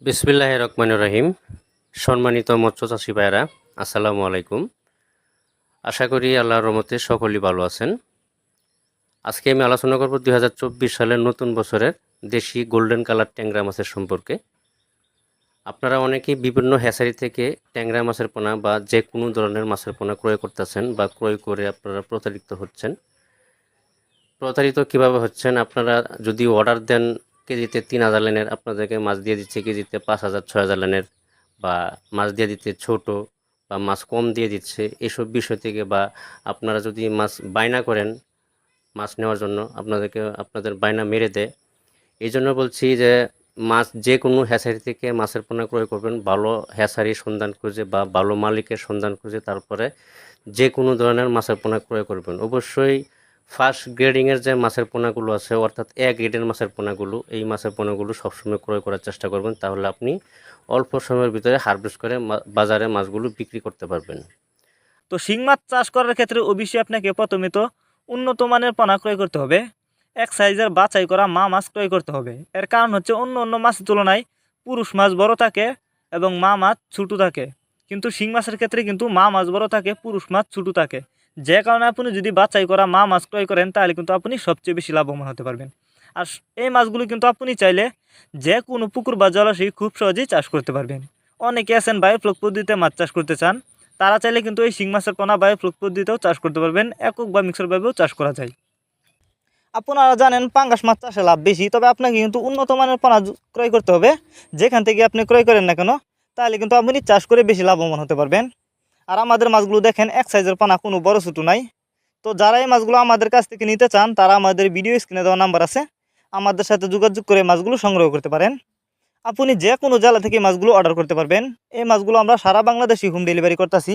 বিসমিল্লাহির রহমানির রহিম। সম্মানিত মৎস্য চাষী ভাইয়েরা, আসসালামু আলাইকুম। আশা করি আল্লাহর রহমতে সকলেই ভালো আছেন। আজকে আমি আলোচনা করব 2024 সালের নতুন বছরের দেশি গোল্ডেন কালার ট্যাংরা মাছের সম্পর্কে। আপনারা অনেকেই বিভিন্ন হ্যাচারি থেকে ট্যাংরা মাছের পোনা বা যে কোনো ধরনের মাছের পোনা ক্রয় করতেছেন বা ক্রয় করে আপনারা প্রতারিত হচ্ছেন। প্রতারিত কিভাবে হচ্ছেন? আপনারা যদি অর্ডার দেন কেজিতে 3000 লাইনের, আপনাদেরকে মাছ দিয়ে দিচ্ছে কেজিতে 5000 6000 লাইনের, বা মাছ দিয়ে দিচ্ছে ছোট, বা মাছ কম দিয়ে দিচ্ছে। এসব বিষয় থেকে, বা আপনারা যদি মাছ বায়না করেন মাছ নেওয়ার জন্য, আপনাদের বায়না মেরে দেয়। এই জন্য বলছি যে মাছ যে কোনো হ্যাচারি থেকে মাছের পোনা ক্রয় করবেন, ভালো হ্যাচারির সন্ধান খুঁজে বা ভালো মালিকের সন্ধান খুঁজে তারপরে যে কোনো ধরনের মাছের পোনা ক্রয় করবেন। অবশ্যই ফার্স্ট গ্রেডিংয়ের যে মাছের পোনাগুলো আছে, অর্থাৎ এ গ্রেডের মাছের পোনাগুলো, এই মাছের পোনাগুলো সবসময় ক্রয় করার চেষ্টা করবেন। তাহলে আপনি অল্প সময়ের ভিতরে হারভেস্ট করে বাজারে মাছগুলো বিক্রি করতে পারবেন। তো শিং মাছ চাষ করার ক্ষেত্রে অবশ্যই আপনাকে প্রথমে তো উন্নত মানের পোনা ক্রয় করতে হবে। এক সাইজের বাছাই করা মা মাছ ক্রয় করতে হবে। এর কারণ হচ্ছে অন্য অন্য মাছের তুলনায় পুরুষ মাছ বড় থাকে এবং মা মাছ ছোটো থাকে, কিন্তু শিং মাছের ক্ষেত্রে কিন্তু মা মাছ বড় থাকে, পুরুষ মাছ ছোটো থাকে। যে কারণে আপনি যদি বাছাই করা মা মাছ ক্রয় করেন তাহলে কিন্তু আপনি সবচেয়ে বেশি লাভবান হতে পারবেন। আর এই মাছগুলো কিন্তু আপনি চাইলে যে কোনো পুকুর বা জলাশয়ে খুব সহজেই চাষ করতে পারবেন। অনেকে আছেন বায়োফ্লক পদ্ধতিতে মাছ চাষ করতে চান, তারা চাইলে কিন্তু এই শিং মাছের পোনা বায়োফ্লক পদ্ধতিতেও চাষ করতে পারবেন। একক বা মিক্সরভাবেও চাষ করা যায়। আপনারা জানেন পাঙ্গাস মাছ চাষে লাভ বেশি, তবে আপনাকে কিন্তু উন্নত মানের পোনা ক্রয় করতে হবে। যেখান থেকে আপনি ক্রয় করেন না কেন, তাহলে কিন্তু আপনি চাষ করে বেশি লাভবান হতে পারবেন। আর আমাদের মাছগুলো দেখেন এক সাইজের পোনা, কোনো বড় ছোটো নাই। তো যারা এই মাছগুলো আমাদের কাছ থেকে নিতে চান তারা আমাদের ভিডিও স্ক্রিনে দেওয়া নাম্বার আছে, আমাদের সাথে যোগাযোগ করে মাছগুলো সংগ্রহ করতে পারেন। আপনি যে কোনো জেলা থেকে মাছগুলো অর্ডার করতে পারবেন। এই মাছগুলো আমরা সারা বাংলাদেশে হোম ডেলিভারি করতেছি।